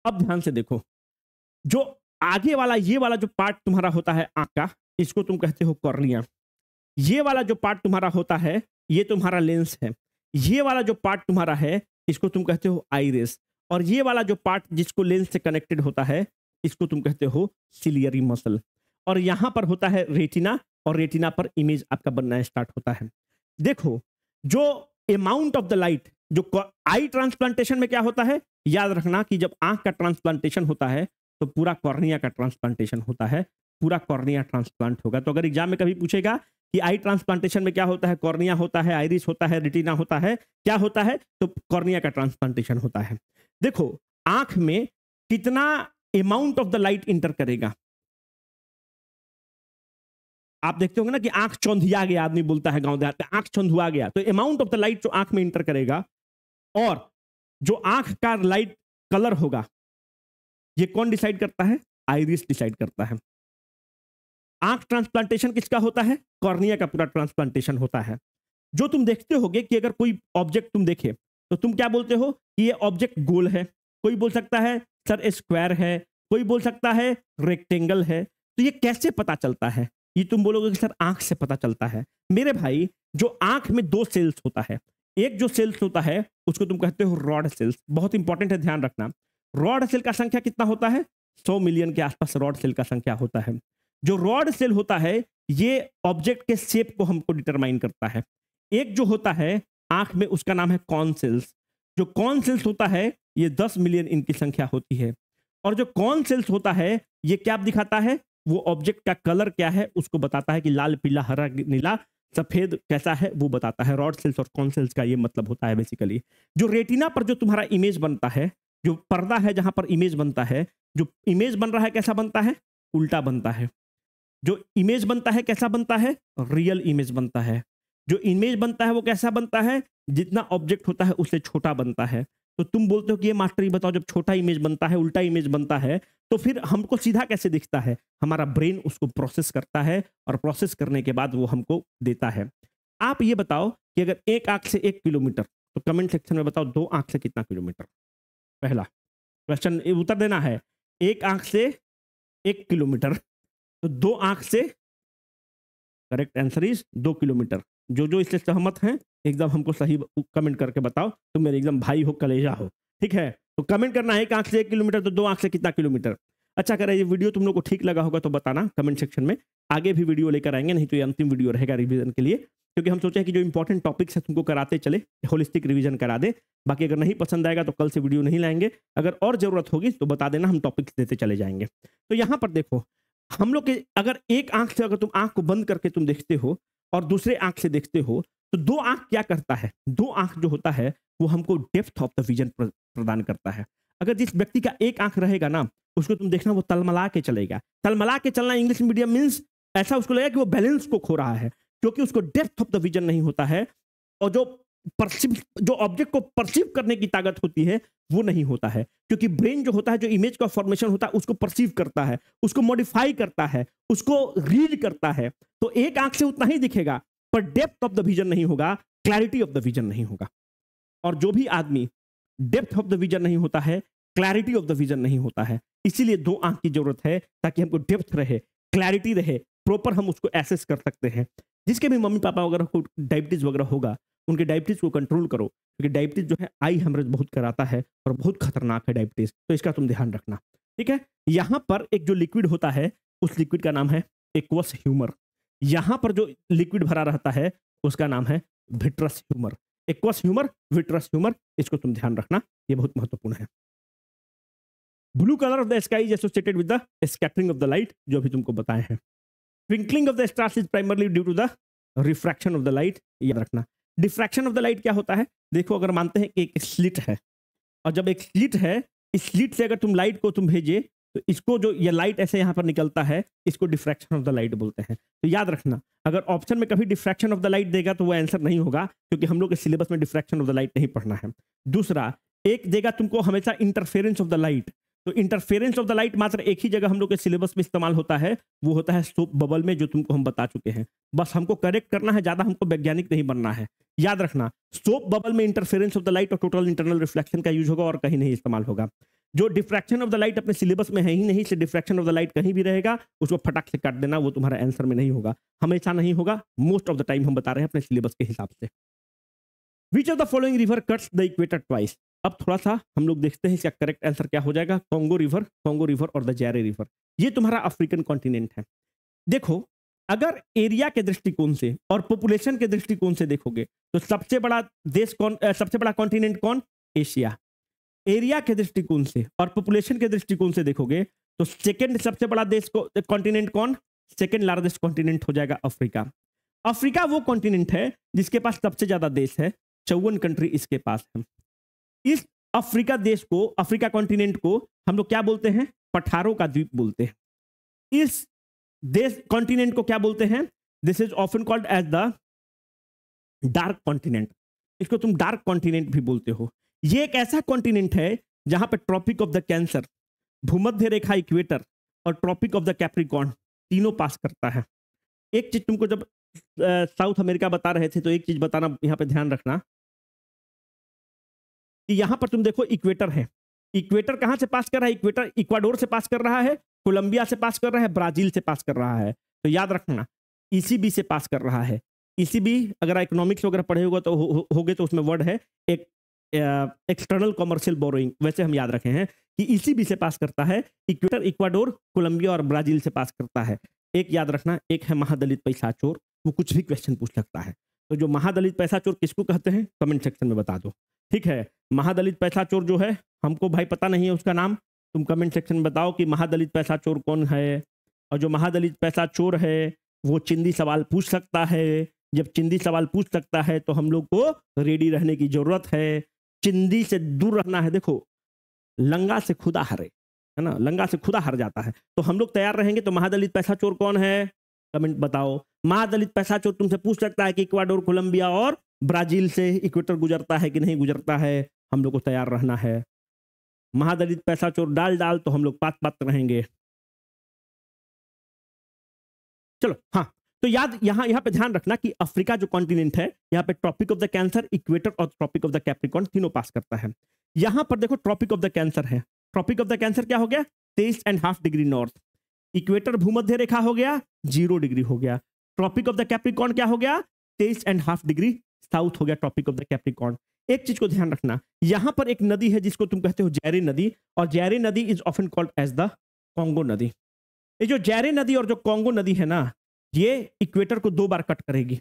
अब ध्यान से देखो, जो आगे वाला ये वाला जो पार्ट तुम्हारा होता है आंख का, इसको तुम कहते हो कॉर्निया। ये वाला जो पार्ट तुम्हारा होता है ये तुम्हारा लेंस है। ये वाला जो पार्ट तुम्हारा है इसको तुम कहते हो आइरिस। और ये वाला जो पार्ट जिसको लेंस से कनेक्टेड होता है इसको तुम कहते हो सिलियरी मसल। और यहां पर होता है रेटिना, और रेटिना पर इमेज आपका बनना स्टार्ट होता है। देखो, जो अमाउंट ऑफ द लाइट, जो आई ट्रांसप्लांटेशन में क्या होता है, याद रखना कि जब आंख का ट्रांसप्लांटेशन होता है तो पूरा कॉर्निया का ट्रांसप्लांटेशन होता है, पूरा कॉर्निया ट्रांसप्लांट होगा। तो अगर एग्जाम में कभी पूछेगा कि आई ट्रांसप्लांटेशन में क्या होता है, कॉर्निया होता है, आइरिस होता है, रेटिना होता है, क्या होता है, तो कॉर्निया का ट्रांसप्लांटेशन होता है। देखो, आंख में कितना amount of the light inter करेगा, आप देखते होंगे ना कि आंख चौंधिया गया, आदमी बोलता है गांव देहात में, आंख चौंधुआ गया। तो अमाउंट ऑफ द लाइट जो आंख में इंटर करेगा और जो आंख का लाइट कलर होगा, ये कौन डिसाइड करता है? आइरिस डिसाइड करता है। आंख ट्रांसप्लांटेशन किसका होता है? कॉर्निया का पूरा ट्रांसप्लांटेशन होता है। जो तुम देखते होगे कि अगर कोई ऑब्जेक्ट तुम देखे तो तुम क्या बोलते हो कि ये ऑब्जेक्ट गोल है, कोई बोल सकता है सर स्क्वायर है, कोई बोल सकता है रेक्टेंगल है। तो ये कैसे पता चलता है? ये तुम बोलोगे कि सर आंख से पता चलता है। मेरे भाई, जो आंख में दो सेल्स होता है, एक जो सेल्स होता है उसको तुम कहते हो रॉड सेल्स। बहुत इंपॉर्टेंट है, ध्यान रखना। रॉड सेल का संख्या कितना होता है? 100 मिलियन के आसपास रॉड सेल का संख्या होता है। जो रॉड सेल होता है ये ऑब्जेक्ट के शेप को हमको डिटरमाइन करता है। एक जो होता है आंख में उसका नाम है कॉन सेल्स। जो कॉन सेल्स होता है ये 10 मिलियन इनकी संख्या होती है। और जो कॉन सेल्स होता है ये क्या दिखाता है? वो ऑब्जेक्ट का कलर क्या है उसको बताता है कि लाल, पीला, हरा, नीला, सफेद कैसा है वो बताता है। रॉड सेल्स और कॉन सेल्स का ये मतलब होता है बेसिकली। जो रेटिना पर जो तुम्हारा इमेज बनता है, जो पर्दा है जहां पर इमेज बनता है, जो इमेज बन रहा है कैसा बनता है? उल्टा बनता है। जो इमेज बनता है कैसा बनता है? रियल इमेज बनता है। जो इमेज बनता है वो कैसा बनता है? जितना ऑब्जेक्ट होता है उससे छोटा बनता है। तो तुम बोलते हो कि ये मास्टर ये बताओ, जब छोटा इमेज बनता है, उल्टा इमेज बनता है, तो फिर हमको सीधा कैसे दिखता है? हमारा ब्रेन उसको प्रोसेस करता है और प्रोसेस करने के बाद वो हमको देता है। आप ये बताओ कि अगर एक आंख से 1 किलोमीटर, तो कमेंट सेक्शन में बताओ दो आंख से कितना किलोमीटर? पहला क्वेश्चन उत्तर देना है। एक आंख से 1 किलोमीटर, तो दो आंख से, करेक्ट आंसर इज 2 किलोमीटर। जो जो इससे सहमत हैं एकदम हमको सही कमेंट करके बताओ, तुम मेरे एकदम भाई हो, कलेजा हो, ठीक है? तो कमेंट करना है, एक आंख से 1 किलोमीटर तो दो आंख से कितना किलोमीटर। अच्छा, अगर ये वीडियो तुम लोग को ठीक लगा होगा तो बताना कमेंट सेक्शन में। आगे भी वीडियो लेकर आएंगे, नहीं तो ये अंतिम वीडियो रहेगा रिवीजन के लिए, क्योंकि हम सोचे कि जो इंपॉर्टेंट टॉपिक्स है तुमको कराते चले, होलिस्टिक रिवीजन करा दे। बाकी अगर नहीं पसंद आएगा तो कल से वीडियो नहीं लाएंगे। अगर और जरूरत होगी तो बता देना, हम टॉपिक्स देते चले जाएंगे। तो यहाँ पर देखो, हम लोग के अगर एक आंख से अगर तुम आंख को बंद करके तुम देखते हो और दूसरे आंख से देखते हो, तो दो आंख क्या करता है? दो आंख जो होता है वो हमको डेप्थ ऑफ द विजन प्रदान करता है। अगर जिस व्यक्ति का एक आंख रहेगा ना, उसको तुम देखना वो तलमला के चलेगा। तलमला के चलना इंग्लिश मीडियम मीन्स ऐसा उसको लगेगा कि वो बैलेंस को खो रहा है, क्योंकि उसको डेप्थ ऑफ द विजन नहीं होता है। और जो ऑब्जेक्ट को परसीव करने की ताकत होती है वो नहीं होता है, क्योंकि ब्रेन जो होता है, जो इमेज का फॉर्मेशन होता है, उसको परसीव करता है, उसको मॉडिफाई करता है, उसको रीड करता है। तो एक आंख से उतना ही दिखेगा, पर डेप्थ ऑफ द विजन नहीं होगा, क्लैरिटी ऑफ द विजन नहीं होगा। और जो भी आदमी डेप्थ ऑफ द विजन नहीं होता है, क्लैरिटी ऑफ द विजन नहीं होता है। इसीलिए दो आंख की जरूरत है, ताकि हमको डेप्थ रहे, क्लैरिटी रहे, प्रॉपर हम उसको एसेस कर सकते हैं। जिसके भी मम्मी पापा वगैरह को डायबिटीज वगैरह होगा, उनके डायबिटीज को कंट्रोल करो, क्योंकि डायबिटीज जो है आई हेमरेज बहुत कराता है और बहुत खतरनाक है डायबिटीज। तो इसका तुम ध्यान रखना, ठीक है? यहां पर एक जो लिक्विड होता है, उस लिक्विड का नाम है एक्वस ह्यूमर। यहां पर जो लिक्विड भरा रहता है उसका नाम है vitreous humour. Aqueous humour, vitreous humour, इसको तुम ध्यान रखना, ये बहुत महत्वपूर्ण है। Blue colour of the sky is associated with the scattering of the light, जो अभी तुमको बताए हैं। Twinkling of the stars is primarily due to the refraction of the light, याद रखना। डिफ्रैक्शन ऑफ द लाइट क्या होता है? देखो, अगर मानते हैं कि एक स्लिट है, और जब एक स्लिट है, इस स्लिट से अगर तुम लाइट को तुम भेजे, तो इसको जो ये लाइट ऐसे यहां पर निकलता है, इसको डिफ्रैक्शन ऑफ द लाइट बोलते हैं। तो याद रखना, अगर ऑप्शन में कभी डिफ्रैक्शन ऑफ द लाइट देगा तो वो आंसर नहीं होगा, क्योंकि हम लोग के सिलेबस में डिफ्रैक्शन ऑफ द लाइट नहीं पढ़ना है। दूसरा, एक देगा तुमको हमेशा इंटरफेरेंस ऑफ द लाइट। तो इंटरफेरेंस ऑफ द लाइट मात्र एक ही जगह हम लोग के सिलेबस में इस्तेमाल होता है, वो होता है सोप बबल में, जो तुमको हम बता चुके हैं। बस हमको करेक्ट करना है, ज्यादा हमको वैज्ञानिक नहीं बनना है। याद रखना, सोप बबल में इंटरफेरेंस ऑफ द लाइट और टोटल इंटरनल रिफ्लेक्शन का यूज होगा, और कहीं नहीं इस्तेमाल होगा। जो डिफ्रैक्शन ऑफ द लाइट अपने सिलेबस में है ही नहीं, से डिफ्रैक्शन ऑफ द लाइट कहीं भी रहेगा, उसको फटाक से काट देना, वो तुम्हारा आंसर में नहीं होगा, हमेशा नहीं होगा। मोस्ट ऑफ द टाइम हम बता रहे हैं अपने सिलेबस के हिसाब से। Which of the following river cuts the equator twice? अब थोड़ा सा हम लोग देखते हैं इसका करेक्ट आंसर क्या हो जाएगा। कॉन्गो रिवर और द जैरे रिवर, ये तुम्हारा अफ्रीकन कॉन्टिनेंट है। देखो, अगर एरिया के दृष्टिकोण से और पॉपुलेशन के दृष्टिकोण से देखोगे तो सबसे बड़ा देश कौन, सबसे बड़ा कॉन्टिनेंट कौन? एशिया। एरिया के दृष्टिकोण से और पॉपुलेशन के दृष्टिकोण से देखोगे तो सेकंड सबसे बड़ा देश को कॉन्टिनेंट कौन? सेकंड लार्जेस्ट कॉन्टिनेंट हो जाएगा अफ्रीका। अफ्रीका वो कॉन्टिनेंट है जिसके पास सबसे ज्यादा देश है, 54 कंट्री इसके पास है। इस अफ्रीका देश को, अफ्रीका कॉन्टिनेंट को हम लोग क्या बोलते हैं? पठारों का द्वीप बोलते हैं। इस देश कॉन्टिनेंट को क्या बोलते हैं? This is often called as the dark continent. इसको तुम डार्क कॉन्टिनेंट भी बोलते हो। ये एक ऐसा कॉन्टिनेंट है जहां पे ट्रॉपिक ऑफ द कैंसर, भूमध्य रेखा इक्वेटर और ट्रॉपिक ऑफ द कैप्रिकॉर्न तीनों पास करता है। एक चीज तुमको जब साउथ अमेरिका बता रहे थे तो एक चीज बताना यहां पे ध्यान रखना कि यहां पर तुम देखो इक्वेटर है। इक्वेटर कहां से पास कर रहा है? इक्वेटर इक्वाडोर से पास कर रहा है, कोलंबिया से पास कर रहा है, ब्राजील से पास कर रहा है। तो याद रखना ईसीबी से पास कर रहा है। ईसीबी अगर इकोनॉमिक्स वगैरह पढ़े होगा तो होगे तो उसमें वर्ड है एक एक्सटर्नल कॉमर्शियल बोरोइंग, वैसे हम याद रखे हैं कि ईसीबी से पास करता है। इक्वेटर इक्वाडोर, कोलंबिया और ब्राजील से पास करता है। एक याद रखना, एक है महादलित पैसा चोर, वो कुछ भी क्वेश्चन पूछ सकता है। तो जो महादलित पैसा चोर किसको कहते हैं कमेंट सेक्शन में बता दो, ठीक है। महादलित पैसा चोर जो है हमको भाई पता नहीं है उसका नाम, तुम कमेंट सेक्शन में बताओ कि महादलित पैसा चोर कौन है। और जो महादलित पैसा चोर है वो चिंदी सवाल पूछ सकता है। जब चिंदी सवाल पूछ सकता है तो हम लोग को रेडी रहने की जरूरत है, चिंदी से दूर रहना है। देखो लंगा से खुदा हरे, है ना, लंगा से खुदा हर जाता है। तो हम लोग तैयार रहेंगे। तो महादलित पैसा चोर कौन है कमेंट बताओ। महादलित पैसा चोर तुमसे पूछ सकता है कि इक्वाडोर, कोलंबिया और ब्राजील से इक्वेटर गुजरता है कि नहीं गुजरता है, हम लोग को तैयार रहना है। महादलित पैसा चोर डाल तो हम लोग पात रहेंगे। चलो हाँ, तो याद यहाँ पे ध्यान रखना कि अफ्रीका जो कॉन्टिनेंट है यहाँ पे tropic of the cancer, equator और ट्रॉपिक ऑफ द कैप्रिकॉर्न तीनों पास करता है। यहां पर देखो ट्रॉपिक ऑफ द कैंसर है। ट्रॉपिक ऑफ द कैंसर क्या हो गया? 23.5 डिग्री नॉर्थ। इक्वेटर भूमध्य रेखा हो गया 0 डिग्री हो गया। ट्रॉपिक ऑफ द कैप्रिकॉर्न क्या हो गया? 23.5 डिग्री साउथ हो गया ट्रॉपिक ऑफ द कैप्रिकॉर्न। एक चीज को ध्यान रखना, यहां पर एक नदी है जिसको तुम कहते हो जैरे नदी, और जैरे नदी is often called as the Congo नदी। ये जो जैरे नदी और जो कॉन्गो नदी है ना, ये इक्वेटर को 2 बार कट करेगी,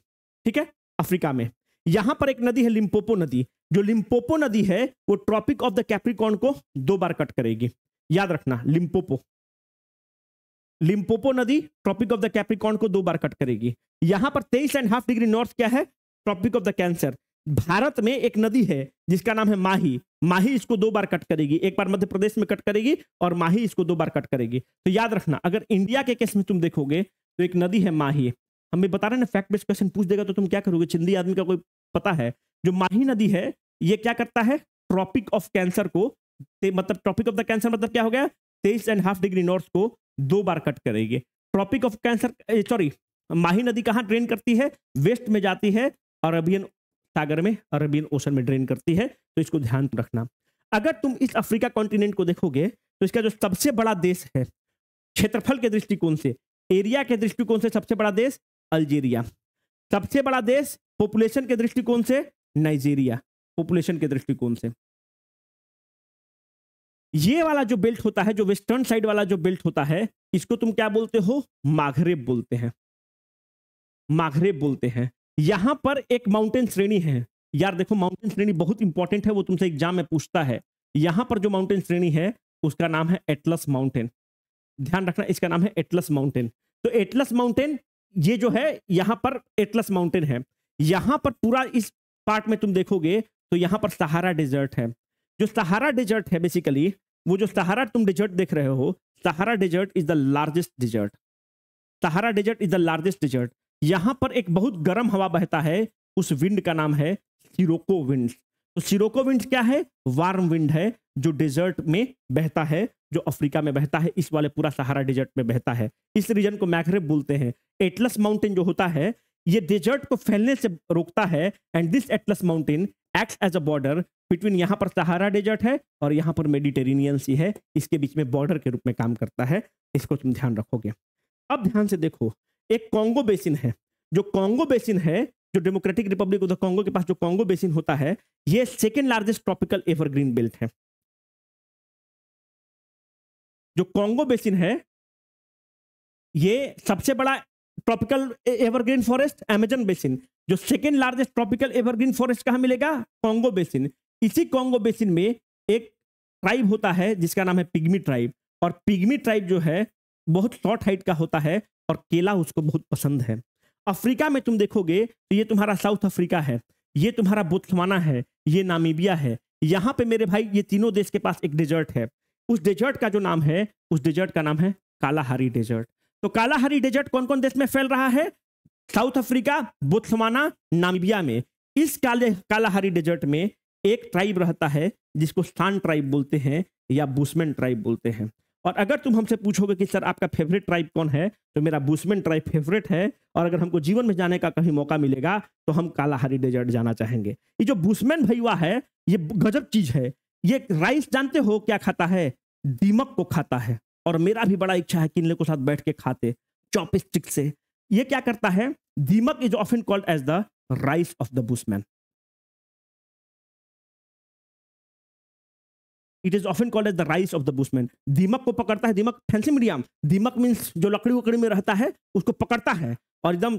ठीक है, अफ्रीका में। यहां पर एक नदी है लिम्पोपो नदी, जो लिम्पोपो नदी है वो ट्रॉपिक ऑफ द कैप्रिकॉर्न को 2 बार कट करेगी। याद रखना लिम्पोपो नदी ट्रॉपिक ऑफ द कैप्रिकॉर्न को 2 बार कट करेगी। यहां पर 23.5 डिग्री नॉर्थ क्या है? Tropic of the cancer. Bharat में एक नदी है जिसका नाम है माही। माही इसको 2 बार कट करेगी, एक बार मध्य प्रदेश में कट करेगी और माही इसको 2 बार कट करेगी। तो याद रखना, अगर इंडिया के केस में तुम देखोगे तो एक नदी है माही। हमें बता रहे ना, फैक्ट बेस्ड क्वेश्चन पूछ देगा तो तुम क्या करोगे? चिंदी आदमी का कोई पता है? जो माही नदी है ये क्या करता है? ट्रॉपिक ऑफ कैंसर को, मतलब ट्रॉपिक ऑफ द कैंसर मतलब क्या हो गया? 23.5 डिग्री नॉर्थ को 2 बार कट करेगी। ट्रॉपिक ऑफ कैंसर, सॉरी, माही नदी कहां ड्रेन करती है? वेस्ट में जाती है, अरबियन सागर में, अरबियन ओशन में ड्रेन करती है। तो इसको ध्यान रखना। अगर तुम इस अफ्रीका कॉन्टिनेंट को देखोगे तो इसका जो सबसे बड़ा देश है क्षेत्रफल के दृष्टिकोण से, एरिया के दृष्टिकोण से सबसे बड़ा देश अल्जीरिया। सबसे बड़ा देश पॉपुलेशन के दृष्टिकोण से नाइजीरिया, पॉपुलेशन के दृष्टिकोण से। ये वाला जो बेल्ट होता है, जो वेस्टर्न साइड वाला जो बेल्ट होता है, इसको तुम क्या बोलते हो? माघरेब बोलते हैं, माघरेब बोलते हैं। यहां पर एक माउंटेन श्रेणी है। यार देखो माउंटेन श्रेणी बहुत इंपॉर्टेंट है, वो तुमसे एग्जाम में पूछता है। यहां पर जो माउंटेन श्रेणी है उसका नाम है एटलस माउंटेन। ध्यान रखना, इसका नाम है एटलस माउंटेन। तो एटलस माउंटेन ये जो है यहां पर एटलस माउंटेन है। यहां पर पूरा इस पार्ट में तुम देखोगे तो यहां पर सहारा डेजर्ट है। जो सहारा डेजर्ट है बेसिकली, वो जो सहारा तुम डेजर्ट देख रहे हो, Sahara desert is the largest desert. Sahara desert is the largest desert. यहां पर एक बहुत गर्म हवा बहता है, उस विंड का नाम है सिरोको विंड। तो सिरोको विंड क्या है? वार्म विंड है जो डेजर्ट में बहता है, जो अफ्रीका में बहता है, इस वाले पूरा सहारा डेजर्ट में बहता है। इस रीजन को मैघरेब बोलते हैं। एटलस माउंटेन जो होता है ये डेजर्ट को फैलने से रोकता है, and this Atlas mountain acts as a border between, यहां पर सहारा डेजर्ट है और यहां पर मेडिटेरेनियन सी है, इसके बीच में बॉर्डर के रूप में काम करता है। इसको तुम ध्यान रखोगे। अब ध्यान से देखो, एक कॉन्गो बेसिन है। जो कॉन्गो बेसिन है, जो democratic republic of the Congo के पास जो कॉन्गो बेसिन होता है, ये second largest tropical evergreen belt है। जो कॉन्गो बेसिन है ये सबसे बड़ा tropical evergreen forest Amazon basin. जो second largest tropical evergreen forest कहां मिलेगा? Congo basin. इसी कॉन्गो बेसिन में एक ट्राइब होता है जिसका नाम है पिग्मी ट्राइब, और पिग्मी ट्राइब जो है बहुत शॉर्ट हाइट का होता है और केला उसको बहुत पसंद है। अफ्रीका में तुम देखोगे तो ये तुम्हारा साउथ अफ्रीका है, ये तुम्हारा बोत्सवाना है, ये नामीबिया है। यहां पे मेरे भाई ये तीनों देश के पास एक डेजर्ट है। उस डेजर्ट का जो नाम है, उस डेजर्ट का नाम है कालाहारी डेजर्ट। तो कालाहारी डेजर्ट कौन कौन देश में फैल रहा है? साउथ अफ्रीका, बोत्सवाना, नामीबिया में। इस कालाहारी डेजर्ट में एक ट्राइब रहता है जिसको सान ट्राइब बोलते हैं या बुशमैन ट्राइब बोलते हैं। और अगर तुम हमसे पूछोगे कि सर आपका फेवरेट ट्राइब कौन है, तो मेरा बुशमैन ट्राइब फेवरेट है। और अगर हमको जीवन में जाने का कहीं मौका मिलेगा तो हम कालाहारी डेजर्ट जाना चाहेंगे। ये जो बुशमैन भैया है ये गजब चीज है। ये राइस जानते हो क्या खाता है? दीमक को खाता है। और मेरा भी बड़ा इच्छा है कि इन लोगों के साथ बैठ के खाते चॉपस्टिक से। ये क्या करता है? Dimak is often called as the rice of the bushman. It is often called as the rice of the bushman. दीमक को पकड़ता है। दीमक फैंसी मीडियम, दीमक मीन्स जो लकड़ी उकड़ी में रहता है उसको पकड़ता है और एकदम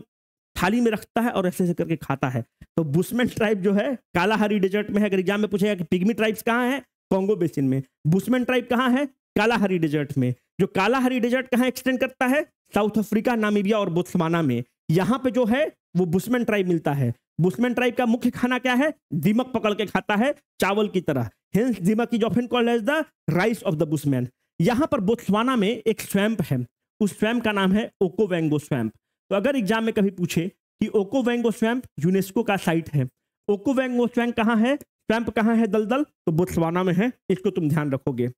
थाली में रखता है और ऐसे ऐसे करके खाता है। तो बुशमैन ट्राइब जो है कालाहारी डेजर्ट में है। अगर एग्जाम में पूछेगा कि पिग्मी ट्राइब्स कहाँ है? कॉन्गो बेसिन में। बुशमैन ट्राइब कहाँ है? कालाहारी डेजर्ट में। जो कालाहारी डेजर्ट कहाँ एक्सटेंड करता है? साउथ अफ्रीका, नामीबिया और बोत्सवाना में। यहाँ पे जो है वो बुशमैन ट्राइब मिलता है। बुशमैन ट्राइब का मुख्य खाना क्या है? दीमक पकड़ के खाता है चावल की तरह। Hence dimak is often called as the rice of the bushman. यहाँ पर बोत्सवाना में एक स्वैम्प है। उस स्वैम्प का नाम है ओकोवेंगो स्वैम्प। तो अगर एग्जाम में कभी पूछे कि ओकोवेंगो स्वैम्प यूनेस्को का साइट है, ओकोवेंगो स्वैम्प कहाँ है, स्वैम्प कहाँ है दलदल, तो बोत्सवाना में है। इसको तुम ध्यान रखोगे।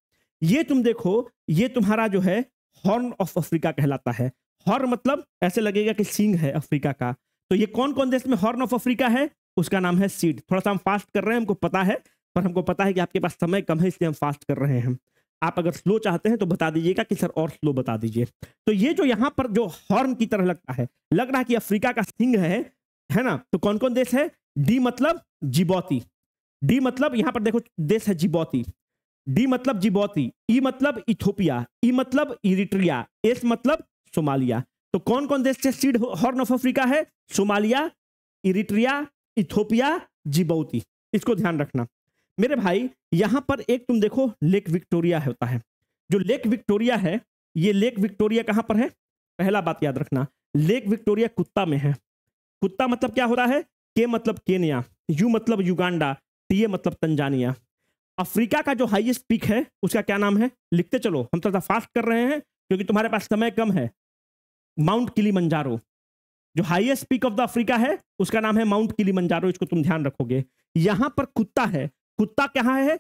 ये तुम देखो, ये तुम्हारा जो है हॉर्न ऑफ अफ्रीका कहलाता है। हॉर्न मतलब ऐसे लगेगा कि सींग है अफ्रीका का। तो ये कौन कौन देश में हॉर्न ऑफ अफ्रीका है? उसका नाम है सीड। थोड़ा सा हम फास्ट कर रहे हैं, हमको पता है, पर हमको पता है कि आपके पास समय कम है इसलिए हम फास्ट कर रहे हैं। आप अगर स्लो चाहते हैं तो बता दीजिएगा कि सर और स्लो बता दीजिए। तो ये जो यहाँ पर जो हॉर्न की तरह लगता है, लग रहा है कि अफ्रीका का सिंह है ना? तो कौन कौन देश है? डी मतलब जिबौती। डी मतलब यहाँ पर देखो देश है जिबौती। डी मतलब जिबौती, ई मतलब इथोपिया, ई मतलब इरिट्रिया, एस मतलब सोमालिया। तो कौन कौन देश से सीड हॉर्न ऑफ अफ्रीका है? Somalia, Eritrea, Ethiopia, Djibouti. इसको ध्यान रखना मेरे भाई। यहां पर एक तुम देखो लेक विक्टोरिया होता है। जो लेक विक्टोरिया है, ये लेक विक्टोरिया कहां पर है? पहला बात याद रखना, लेक विक्टोरिया कुत्ता में है। कुत्ता मतलब क्या हो रहा है? के मतलब केन्या, यू मतलब युगांडा, टीए मतलब तंजानिया। अफ्रीका का जो हाईएस्ट पीक है उसका क्या नाम है? लिखते चलो, हम थोड़ा फास्ट कर रहे हैं क्योंकि तुम्हारे पास समय कम है। Mount Kilimanjaro. जो highest peak of the Africa है उसका नाम है माउंट किलिमंजारो। इसको तुम ध्यान रखोगे। यहां पर कुत्ता है। कुत्ता कहां है?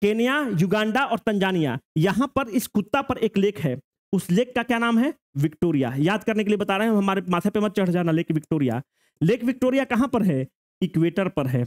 केन्या, युगांडा और तंजानिया। यहां पर इस कुत्ता पर एक लेक है। उस लेक का क्या नाम है? विक्टोरिया। याद करने के लिए बता रहे हैं, हमारे माथे पे मत चढ़ जाना। Lake Victoria. लेक विक्टोरिया कहां पर है? इक्वेटर पर है।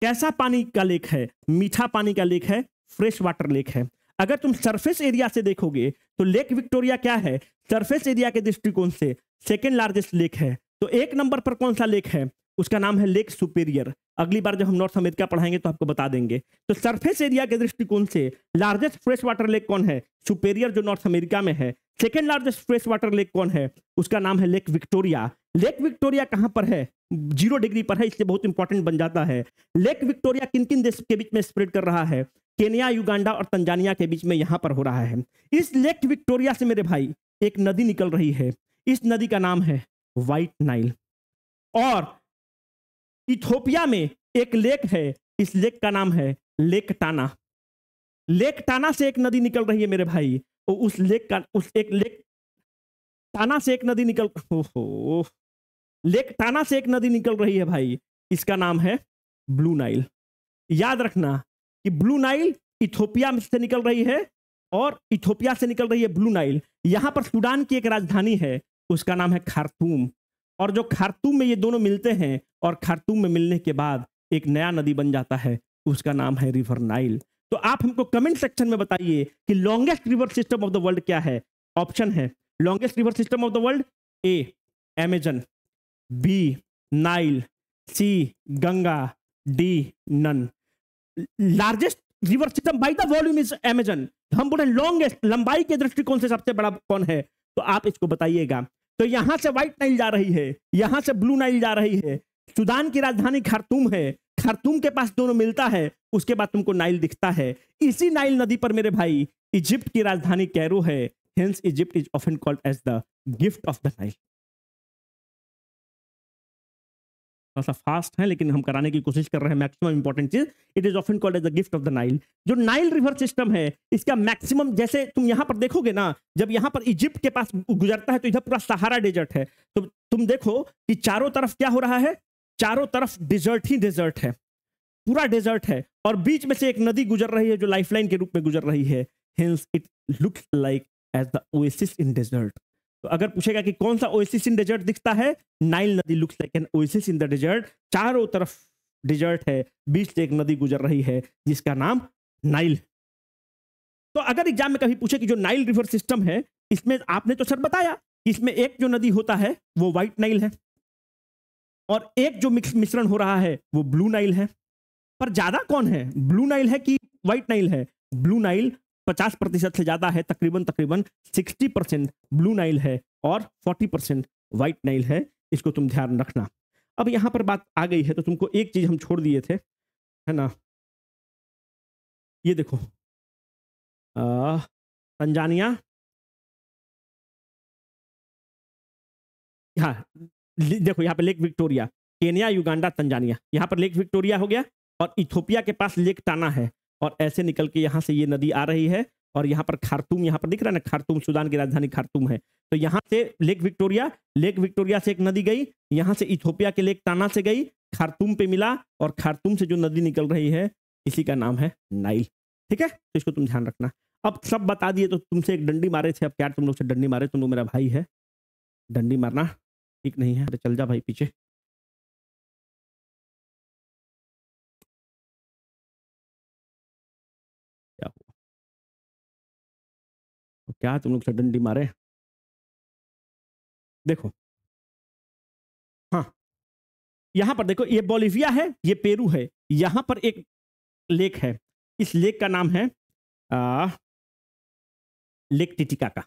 कैसा पानी का लेक है? मीठा पानी का लेक है, फ्रेश वाटर लेक है। अगर तुम सरफेस एरिया से देखोगे तो लेक विक्टोरिया क्या है? सरफेस एरिया के दृष्टिकोण से सेकेंड लार्जेस्ट लेक है। तो एक नंबर पर कौन सा लेक है? उसका नाम है लेक सुपेरियर। अगली बार जब हम नॉर्थ अमेरिका पढ़ाएंगे तो आपको बता देंगे। तो सरफेस एरिया के दृष्टिकोण से लार्जेस्ट फ्रेश वाटर लेक कौन है? सुपेरियर, जो नॉर्थ अमेरिका में है। Second largest fresh water lake कौन है? उसका नाम है लेक विक्टोरिया। लेक विक्टोरिया कहां पर है? 0 डिग्री पर है, इसलिए बहुत इंपॉर्टेंट बन जाता है। लेक विक्टोरिया किन किन देश के बीच में स्प्रेड कर रहा है? केन्या, युगांडा और तंजानिया के बीच में यहां पर हो रहा है। इस लेक विक्टोरिया से मेरे भाई एक नदी निकल रही है। इस नदी का नाम है व्हाइट नाइल। और इथोपिया में एक लेक है, इस लेक का नाम है लेक टाना। लेक टाना से एक नदी निकल रही है मेरे भाई। और उस लेक टाना से एक नदी निकल ओहो लेक टाना से एक नदी निकल रही है भाई। इसका नाम है ब्लू नाइल। याद रखना कि ब्लू नाइल इथोपिया से निकल रही है और इथोपिया से निकल रही है ब्लू नाइल। यहां पर सूडान की एक राजधानी है, उसका नाम है खार्तूम। और जो खार्तूम में ये दोनों मिलते हैं और खार्तूम में मिलने के बाद एक नया नदी बन जाता है, उसका नाम है रिवर नाइल। तो आप हमको कमेंट सेक्शन में बताइए कि longest river system of the world क्या है? ऑप्शन है longest river system of the world, A Amazon, B Nile, C Ganga, D none. Largest river system by the volume is Amazon. हम बोले लॉन्गेस्ट, लंबाई के दृष्टिकोण से सबसे बड़ा कौन है? तो आप इसको बताइएगा। तो यहां से व्हाइट नाइल जा रही है, यहां से ब्लू नाइल जा रही है। सूडान की राजधानी खार्तूम है, खार्तूम के पास दोनों मिलता है, उसके बाद तुमको नाइल दिखता है। इसी नाइल नदी पर मेरे भाई इजिप्ट की राजधानी कैरो है। Hence Egypt is often called as the gift of the Nile. थोड़ा सा फास्ट है लेकिन हम कराने की कोशिश कर रहे हैं। मैक्सिमम इंपॉर्टेंट चीज, it is often called as the gift of the Nile. जो नाइल रिवर सिस्टम है इसका मैक्सिमम, जैसे तुम यहां पर देखोगे ना, जब यहां पर इजिप्ट के पास गुजरता है तो इधर पूरा सहारा डेजर्ट है, तो तुम देखो कि चारों तरफ क्या हो रहा है, चारों तरफ डेजर्ट ही डेजर्ट है, पूरा डेजर्ट है, और बीच में से एक नदी गुजर रही है जो लाइफलाइन के रूप में गुजर रही है। Hence it looks like as the oasis in desert. तो अगर पूछेगा कि कौन सा ओएसिस इन डेजर्ट दिखता है, नाइल नदी looks like an oasis in the desert. चारों तरफ डेजर्ट है, बीच से एक नदी गुजर रही है जिसका नाम नाइल। तो अगर एग्जाम में कभी पूछे कि जो नाइल रिवर सिस्टम है, इसमें आपने तो सर बताया कि इसमें एक जो नदी होता है वो व्हाइट नाइल है, और एक जो मिश्रण हो रहा है वो ब्लू नाइल है। पर ज्यादा कौन है, ब्लू नाइल है कि व्हाइट नाइल है? ब्लू नाइल 50% से ज्यादा है, तकरीबन 60% ब्लू नाइल है और 40% व्हाइट नाइल है। इसको तुम ध्यान रखना। अब यहां पर बात आ गई है तो तुमको एक चीज हम छोड़ दिए थे, है ना, ये देखो तंजानिया, हाँ देखो यहाँ पे lake Victoria, Kenya, Uganda, Tanzania, यहाँ पर लेक विक्टोरिया हो गया, और इथोपिया के पास लेक टाना है, और ऐसे निकल के यहाँ से ये नदी आ रही है, और यहाँ पर खार्तूम, यहाँ पर दिख रहा है ना, खार्तूम, सूडान की राजधानी खार्तूम है। तो यहाँ से लेक विक्टोरिया से एक नदी गई, यहाँ से इथोपिया के लेक टाना से गई, खार्तूम पे मिला, और खार्तूम से जो नदी निकल रही है इसी का नाम है नाइल। ठीक है, तो इसको तुम ध्यान रखना। अब सब बता दिए तो तुमसे एक डंडी मारे थे, अब क्या तुम लोग से डंडी मारे? तुम लोग मेरा भाई है, डंडी मारना ठीक नहीं है। अरे चल जा भाई पीछे। क्या हुआ? तो क्या तुम लोग से डंडी मारे? देखो, हाँ यहां पर देखो, ये बोलिविया है, ये पेरू है, यहां पर एक लेक है, इस लेक का नाम है lake Titicaca.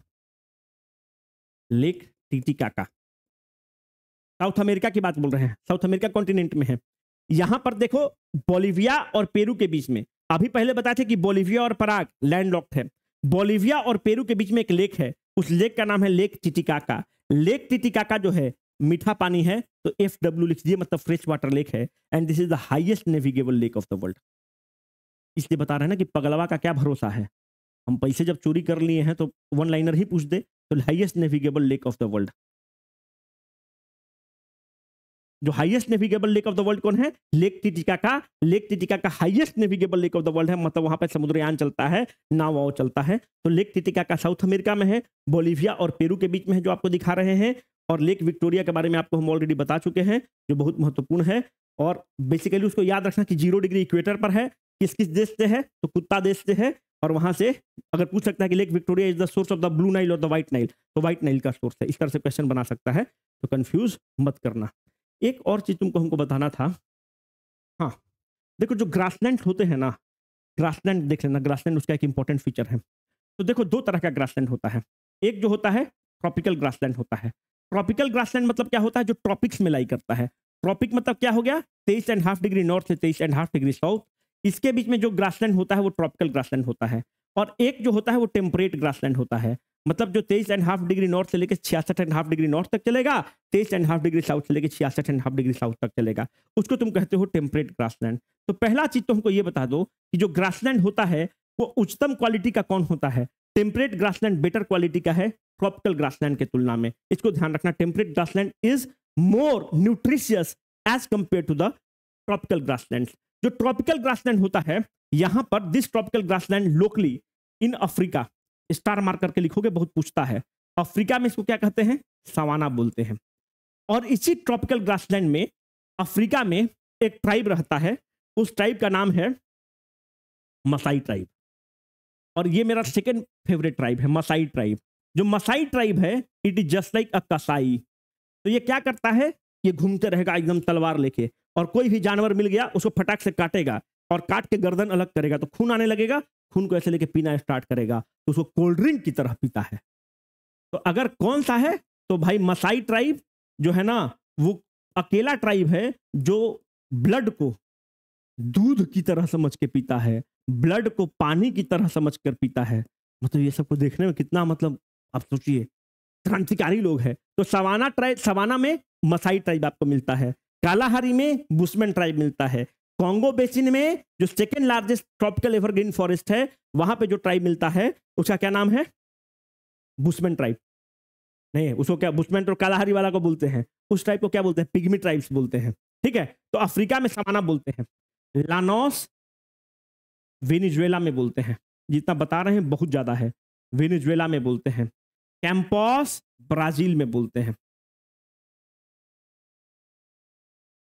Lake Titicaca south America की बात बोल रहे हैं, साउथ अमेरिका कॉन्टिनेंट में है। यहां पर देखो, बोलिविया और पेरू के बीच में, अभी पहले बताए थे कि बोलिविया और पराग लैंडलॉक्ड है, बोलिविया और पेरू के बीच में एक लेक है, उस लेक का नाम है लेक टिटिकाका। लेक टिटिकाका जो है मीठा पानी है, तो FW लिख दिए, मतलब फ्रेश वाटर लेक है, and this is the highest navigable lake of the world. इसलिए बता रहे हैं ना कि पगलवा का क्या भरोसा है, हम पैसे जब चोरी कर लिए हैं तो वन लाइनर ही पूछ दे, तो highest navigable lake of the world. जो highest navigable lake of the world कौन है? Lake Titicaca. Lake Titicaca highest navigable lake of the world है, मतलब वहां पे समुद्रयान चलता है, नाव वाव चलता है। तो लेक टिटिकाका साउथ अमेरिका में है, बोलिविया और पेरू के बीच में है जो आपको दिखा रहे हैं, और लेक विक्टोरिया के बारे में आपको हम ऑलरेडी बता चुके हैं जो बहुत महत्वपूर्ण है। और बेसिकली उसको याद रखना कि 0 डिग्री इक्वेटर पर है। किस किस देश से है? तो कुत्ता देश से है, और वहां से अगर पूछ सकता है कि lake Victoria is the source of the blue Nile और द व्हाइट नाइल, तो व्हाइट नाइल का सोर्स है। इस तरह से क्वेश्चन बना सकता है, तो कंफ्यूज मत करना। एक और चीज तुमको हमको बताना था, हाँ देखो, जो ग्रासलैंड होते हैं ना, ग्रासलैंड देख लेना, ग्रासलैंड उसका एक इंपॉर्टेंट फीचर है। तो देखो, 2 तरह का ग्रासलैंड होता है। एक जो होता है ट्रॉपिकल ग्रासलैंड होता है। ट्रॉपिकल ग्रासलैंड मतलब क्या होता है? जो ट्रॉपिक्स में लाई करता है। ट्रॉपिक मतलब क्या हो गया? 23.5 डिग्री नॉर्थ से 23.5 डिग्री साउथ, इसके बीच में जो ग्रासलैंड होता है वो ट्रॉपिकल ग्रासलैंड होता है। और एक जो होता है वो टेम्परेट ग्रासलैंड होता है, मतलब जो 23.5 डिग्री नॉर्थ से लेकर 66.5 डिग्री नॉर्थ तक चलेगा, 23.5 डिग्री साउथ से लेकर 66.5 डिग्री साउथ तक चलेगा, उसको तुम कहते हो टेम्परेट ग्रासलैंड। तो पहला चीज तो हमको ये बता दो कि जो ग्रासलैंड होता है वो उच्चतम क्वालिटी का कौन होता है? टेम्परेट ग्रासलैंड बेटर क्वालिटी का है ट्रॉपिकल ग्रासलैंड के तुलना में। इसको ध्यान रखना, temperate grassland is more nutritious as compare to the tropical grassland. जो ट्रॉपिकल ग्रासलैंड होता है, यहां पर this tropical grassland locally in Africa, star mark करके लिखोगे, बहुत पूछता है, अफ्रीका में इसको क्या कहते हैं? सवाना बोलते हैं। और इसी ट्रॉपिकल ग्रासलैंड में अफ्रीका में एक ट्राइब रहता है, उस ट्राइब का नाम है मसाई ट्राइब, और ये मेरा सेकंड फेवरेट ट्राइब है, मसाई ट्राइब। जो मसाई ट्राइब है, इट इज जस्ट लाइक अ कसाई। तो ये क्या करता है? ये घूमते रहेगा एकदम तलवार लेके, और कोई भी जानवर मिल गया उसको फटाक से काटेगा, और काट के गर्दन अलग करेगा तो खून आने लगेगा, खून को ऐसे लेके पीना स्टार्ट करेगा, तो उसको कोल्ड ड्रिंक की तरह पीता है। तो अगर कौन सा है, तो भाई मसाई ट्राइब जो है ना, वो अकेला ट्राइब है जो ब्लड को दूध की तरह समझ के पीता है, ब्लड को पानी की तरह समझ कर पीता है। मतलब ये सबको देखने में कितना, मतलब आप सोचिए, क्रांतिकारी लोग हैं। तो सवाना ट्राइब, सवाना में मसाई ट्राइब आपको मिलता है। कालाहारी में बुशमैन ट्राइब मिलता है। कॉन्गो बेसिन में जो second largest tropical evergreen forest है, वहां पे जो ट्राइब मिलता है उसका क्या नाम है? Bushman tribe. नहीं, उसको क्या, बुशमैन तो कालाहारी वाला को बोलते हैं, उस ट्राइब को क्या बोलते हैं? पिग्मी ट्राइब्स बोलते हैं। ठीक है, तो अफ्रीका में सवाना बोलते हैं, लानोस वेनेजुएला में बोलते हैं, जितना बता रहे हैं बहुत ज्यादा है, वेनेजुएला में बोलते हैं, कैंपस ब्राजील में बोलते हैं।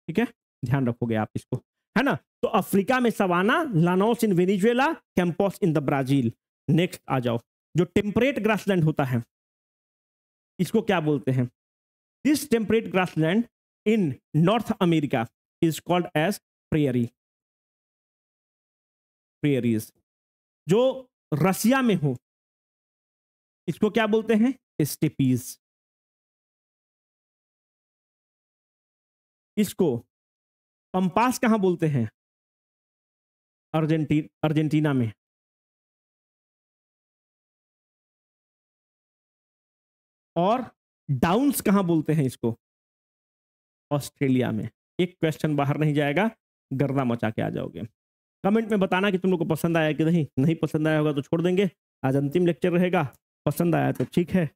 ठीक है, ध्यान रखोगे आप इसको, है ना? तो अफ्रीका में savanna, llanos in Venezuela, campos in the Brazil. Next आ जाओ, जो टेम्परेट ग्रासलैंड होता है इसको क्या बोलते हैं? This temperate grassland in North America is called as prairie. Prairies. जो रसिया में हो इसको क्या बोलते हैं? स्टेपीज। इसको पंपास कहां बोलते हैं? अर्जेंटीना में। और डाउन्स कहां बोलते हैं इसको? ऑस्ट्रेलिया में। एक क्वेश्चन बाहर नहीं जाएगा, गर्दा मचा के आ जाओगे। कमेंट में बताना कि तुम लोग को पसंद आया कि नहीं। नहीं पसंद आया होगा तो छोड़ देंगे, आज अंतिम लेक्चर रहेगा। पसंद आया तो ठीक है,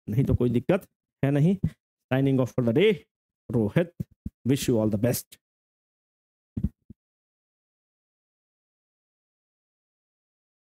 नहीं तो कोई दिक्कत है नहीं। Signing off for the day, Rohit. Wish you all the best.